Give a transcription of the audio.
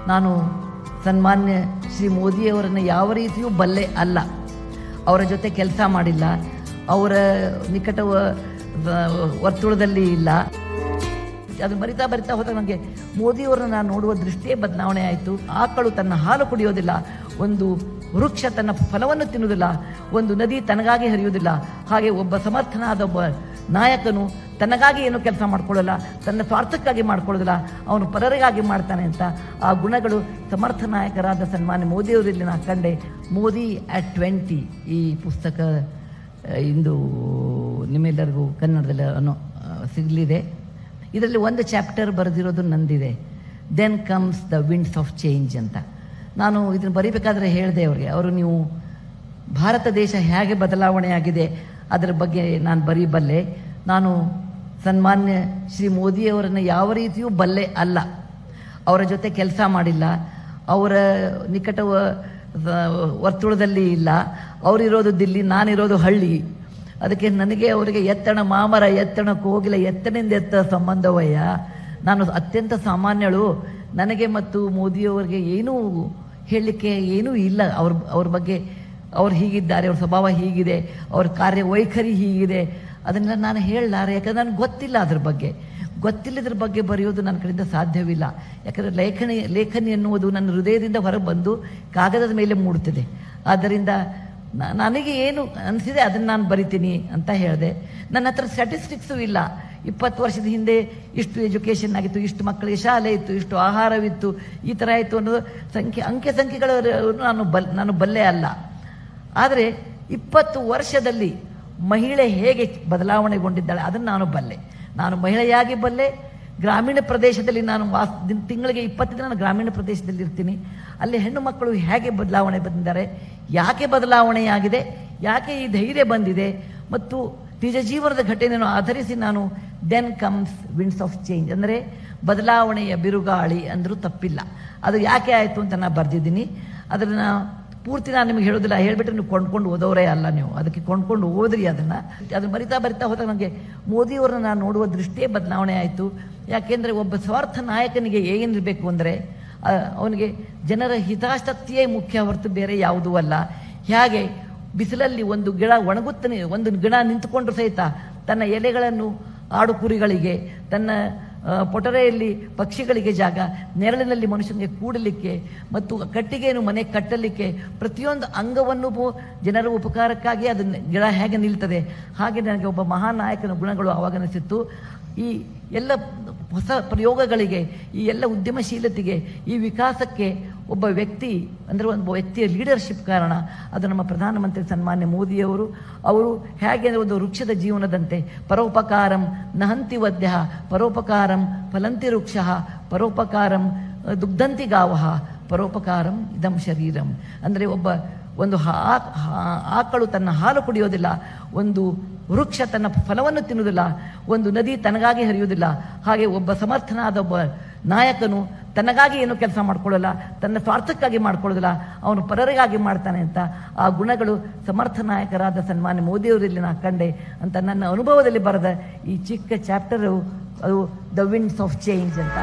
ನಾನು ಸನ್ಮಾನ್ಯ ಶ್ರೀ ಮೋದಿಯವರನ್ನು ಯಾವ ರೀತಿಯೂ ಬಲ್ಲೆ ಅಲ್ಲ. ಅವರ ಜೊತೆ ಕೆಲಸ ಮಾಡಿಲ್ಲ, ಅವರ ನಿಕಟ ವರ್ತುಳದಲ್ಲಿ ಇಲ್ಲ. ಅದು ಬರಿತಾ ಹೋದಾಗ ನನಗೆ ಮೋದಿಯವರನ್ನು ನಾನು ನೋಡುವ ದೃಷ್ಟಿಯೇ ಬದಲಾವಣೆ ಆಯಿತು. ಆಕಳು ತನ್ನ ಹಾಲು ಕುಡಿಯೋದಿಲ್ಲ, ಒಂದು ವೃಕ್ಷ ತನ್ನ ಫಲವನ್ನು ತಿನ್ನುವುದಿಲ್ಲ, ಒಂದು ನದಿ ತನಗಾಗಿ ಹರಿಯುವುದಿಲ್ಲ. ಹಾಗೆ ಒಬ್ಬ ಸಮರ್ಥನಾದ ಒಬ್ಬ ನಾಯಕನು ತನಗಾಗಿ ಏನು ಕೆಲಸ ಮಾಡ್ಕೊಳ್ಳಲ್ಲ, ತನ್ನ ಸ್ವಾರ್ಥಕ್ಕಾಗಿ ಮಾಡ್ಕೊಳ್ಳೋದಿಲ್ಲ, ಅವನು ಪರರಿಗಾಗಿ ಮಾಡ್ತಾನೆ ಅಂತ ಆ ಗುಣಗಳು ಸಮರ್ಥ ನಾಯಕರಾದ ಸನ್ಮಾನ್ಯ ಮೋದಿಯವರಲ್ಲಿ ನಾನು ಕಂಡೆ. ಮೋದಿ ಅಟ್ 20 ಈ ಪುಸ್ತಕ ಇಂದು ನಿಮ್ಮೆಲ್ಲರಿಗೂ ಕನ್ನಡದಲ್ಲಿ ಸಿಗಲಿದೆ. ಇದರಲ್ಲಿ ಒಂದು ಚಾಪ್ಟರ್ ಬರೆದಿರೋದು ನಂದಿದೆ, then comes the winds of change ಅಂತ. ನಾನು ಇದನ್ನು ಬರೀಬೇಕಾದ್ರೆ ಹೇಳಿದೆ ಅವರಿಗೆ, ಅವರು ನೀವು ಭಾರತ ದೇಶ ಹೇಗೆ ಬದಲಾವಣೆ ಆಗಿದೆ ಅದರ ಬಗ್ಗೆ ನಾನು ಬರೀಬಲ್ಲೆ. ನಾನು ಸನ್ಮಾನ್ಯ ಶ್ರೀ ಮೋದಿಯವರನ್ನು ಯಾವ ರೀತಿಯೂ ಬಲ್ಲೆ ಅಲ್ಲ. ಅವರ ಜೊತೆ ಕೆಲಸ ಮಾಡಿಲ್ಲ, ಅವರ ನಿಕಟ ವರ್ತುಳದಲ್ಲಿ ಇಲ್ಲ. ಅವರಿರೋದು ದಿಲ್ಲಿ, ನಾನಿರೋದು ಹಳ್ಳಿ. ಅದಕ್ಕೆ ನನಗೆ ಅವರಿಗೆ ಎತ್ತಣ ಮಾಮರ, ಎತ್ತಣ ಕೋಗಿಲ, ಎತ್ತನಿಂದ ಎತ್ತ ಸಂಬಂಧವಯ್ಯ. ನಾನು ಅತ್ಯಂತ ಸಾಮಾನ್ಯಳು. ನನಗೆ ಮತ್ತು ಮೋದಿಯವರಿಗೆ ಏನೂ ಹೇಳಲಿಕ್ಕೆ ಏನೂ ಇಲ್ಲ. ಅವ್ರ ಬಗ್ಗೆ ಅವ್ರು ಹೀಗಿದ್ದಾರೆ, ಅವ್ರ ಸ್ವಭಾವ ಹೀಗಿದೆ, ಅವ್ರ ಕಾರ್ಯವೈಖರಿ ಹೀಗಿದೆ, ಅದನ್ನೆಲ್ಲ ನಾನು ಹೇಳಲಾರೆ. ಯಾಕಂದ್ರೆ ನನಗೆ ಗೊತ್ತಿಲ್ಲ ಅದ್ರ ಬಗ್ಗೆ. ಗೊತ್ತಿಲ್ಲದ್ರ ಬಗ್ಗೆ ಬರೆಯೋದು ನನ್ನ ಕಡೆಯಿಂದ ಸಾಧ್ಯವಿಲ್ಲ. ಯಾಕಂದರೆ ಲೇಖನಿ ಎನ್ನುವುದು ನನ್ನ ಹೃದಯದಿಂದ ಹೊರಗೆ ಬಂದು ಕಾಗದದ ಮೇಲೆ ಮೂಡುತ್ತದೆ. ಆದ್ದರಿಂದ ನನಗೆ ಏನು ಅನಿಸಿದೆ ಅದನ್ನು ನಾನು ಬರಿತೀನಿ ಅಂತ ಹೇಳಿದೆ. ನನ್ನ ಹತ್ರ ಸ್ಟ್ಯಾಟಿಸ್ಟಿಕ್ಸು ಇಲ್ಲ. 20 ವರ್ಷದ ಹಿಂದೆ ಇಷ್ಟು ಎಜುಕೇಷನ್ ಆಗಿತ್ತು, ಇಷ್ಟು ಮಕ್ಕಳಿಗೆ ಶಾಲೆ ಇತ್ತು, ಇಷ್ಟು ಆಹಾರವಿತ್ತು, ಈ ಥರ ಆಯಿತು ಅನ್ನೋದು ಅಂಕೆ ಸಂಖ್ಯೆಗಳು ನಾನು ಬಲ್ಲೆ ಅಲ್ಲ. ಆದರೆ 20 ವರ್ಷದಲ್ಲಿ ಮಹಿಳೆ ಹೇಗೆ ಬದಲಾವಣೆಗೊಂಡಿದ್ದಾಳೆ ಅದನ್ನು ನಾನು ಬಲ್ಲೆ. ನಾನು ಮಹಿಳೆಯಾಗಿ ಬಲ್ಲೆ. ಗ್ರಾಮೀಣ ಪ್ರದೇಶದಲ್ಲಿ ನಾನು ತಿಂಗಳಿಗೆ 20 ದಿನ ಗ್ರಾಮೀಣ ಪ್ರದೇಶದಲ್ಲಿ ಇರ್ತೀನಿ. ಅಲ್ಲಿ ಹೆಣ್ಣು ಮಕ್ಕಳು ಹೇಗೆ ಬದಲಾವಣೆ ಬಂದಿದ್ದಾರೆ, ಯಾಕೆ ಬದಲಾವಣೆಯಾಗಿದೆ, ಯಾಕೆ ಈ ಧೈರ್ಯ ಬಂದಿದೆ, ಮತ್ತು ನಿಜ ಜೀವನದ ಘಟನೆಯನ್ನು ಆಧರಿಸಿ ನಾನು then comes winds of change ಅಂದರೆ ಬದಲಾವಣೆಯ ಬಿರುಗಾಳಿ ಅಂದರೂ ತಪ್ಪಿಲ್ಲ. ಅದು ಯಾಕೆ ಆಯಿತು ಅಂತ ನಾನು ಬರೆದಿದ್ದೀನಿ. ಅದನ್ನು ಪೂರ್ತಿ ನಾನು ನಿಮಗೆ ಹೇಳೋದಿಲ್ಲ. ಹೇಳಿಬಿಟ್ರೆ ನೀವು ಕೊಂಡ್ಕೊಂಡು ಓದೋರೇ ಅಲ್ಲ, ನೀವು ಅದಕ್ಕೆ ಕೊಂಡ್ಕೊಂಡು ಓದ್ರಿ. ಅದನ್ನು ಬರಿತಾ ಹೋದಾಗ ನನಗೆ ಮೋದಿಯವರನ್ನು ನಾನು ನೋಡುವ ದೃಷ್ಟಿಯೇ ಬದಲಾವಣೆ ಆಯಿತು. ಯಾಕೆಂದರೆ ಒಬ್ಬ ಸ್ವಾರ್ಥ ನಾಯಕನಿಗೆ ಏನಿರಬೇಕು ಅಂದರೆ ಅವನಿಗೆ ಜನರ ಹಿತಾಸಕ್ತಿಯೇ ಮುಖ್ಯ ಹೊರತು ಬೇರೆ ಯಾವುದೂ ಅಲ್ಲ. ಹೇಗೆ ಬಿಸಿಲಲ್ಲಿ ಒಂದು ಗಿಡ ಒಣಗುತ್ತಾನೆ, ಒಂದು ಗಿಡ ನಿಂತುಕೊಂಡ್ರು ಸಹಿತ ತನ್ನ ಎಲೆಗಳನ್ನು ಆಡು ಕುರಿಗಳಿಗೆ, ತನ್ನ ಪೊಟರೆಯಲ್ಲಿ ಪಕ್ಷಿಗಳಿಗೆ ಜಾಗ, ನೆರಳಿನಲ್ಲಿ ಮನುಷ್ಯನಿಗೆ ಕೂಡಲಿಕ್ಕೆ ಮತ್ತು ಕಟ್ಟಿಗೆಯನ್ನು ಮನೆ ಕಟ್ಟಲಿಕ್ಕೆ, ಪ್ರತಿಯೊಂದು ಅಂಗವನ್ನು ಜನರ ಉಪಕಾರಕ್ಕಾಗಿ ಅದು ಗಿಡ ಹೇಗೆ ನಿಲ್ತದೆ, ಹಾಗೆ ನನಗೆ ಒಬ್ಬ ಮಹಾನ್ ನಾಯಕನ ಗುಣಗಳು ಆವಾಗ ಅನಿಸಿತ್ತು. ಈ ಎಲ್ಲ ಹೊಸ ಪ್ರಯೋಗಗಳಿಗೆ, ಈ ಎಲ್ಲ ಉದ್ಯಮಶೀಲತೆಗೆ, ಈ ವಿಕಾಸಕ್ಕೆ ಒಬ್ಬ ವ್ಯಕ್ತಿ ಅಂದರೆ ಒಂದು ವ್ಯಕ್ತಿಯ ಲೀಡರ್ಶಿಪ್ ಕಾರಣ. ಅದು ನಮ್ಮ ಪ್ರಧಾನಮಂತ್ರಿ ಸನ್ಮಾನ್ಯ ಮೋದಿಯವರು. ಅವರು ಹೇಗೆ ಒಂದು ವೃಕ್ಷದ ಜೀವನದಂತೆ ಪರೋಪಕಾರಂ ನಹಂತಿ ವದ್ಯ, ಪರೋಪಕಾರಂ ಫಲಂತಿ ವೃಕ್ಷ, ಪರೋಪಕಾರಂ ದುಗ್ಧಂತಿ ಗಾವಃ, ಪರೋಪಕಾರಂ ಇದಂ ಶರೀರಂ. ಅಂದರೆ ಒಂದು ಆಕಳು ತನ್ನ ಹಾಲು ಕುಡಿಯೋದಿಲ್ಲ, ಒಂದು ವೃಕ್ಷ ತನ್ನ ಫಲವನ್ನು ತಿನ್ನುವುದಿಲ್ಲ, ಒಂದು ನದಿ ತನಗಾಗಿ ಹರಿಯುವುದಿಲ್ಲ. ಹಾಗೆ ಒಬ್ಬ ಸಮರ್ಥನಾದ ಒಬ್ಬ ನಾಯಕನು ತನಗಾಗಿ ಏನು ಕೆಲಸ ಮಾಡ್ಕೊಳ್ಳಲ್ಲ, ತನ್ನ ಸ್ವಾರ್ಥಕ್ಕಾಗಿ ಮಾಡ್ಕೊಳ್ಳೋದಿಲ್ಲ, ಅವನು ಪರರಿಗಾಗಿ ಮಾಡ್ತಾನೆ ಅಂತ ಆ ಗುಣಗಳು ಸಮರ್ಥ ನಾಯಕರಾದ ಸನ್ಮಾನ್ಯ ಮೋದಿಯವರಲ್ಲಿ ನಾನು ಕಂಡೆ ಅಂತ ನನ್ನ ಅನುಭವದಲ್ಲಿ ಬರೆದ ಈ ಚಿಕ್ಕ ಚಾಪ್ಟರು ಅದು ದ ವಿಂಡ್ಸ್ ಆಫ್ ಚೇಂಜ್ ಅಂತ.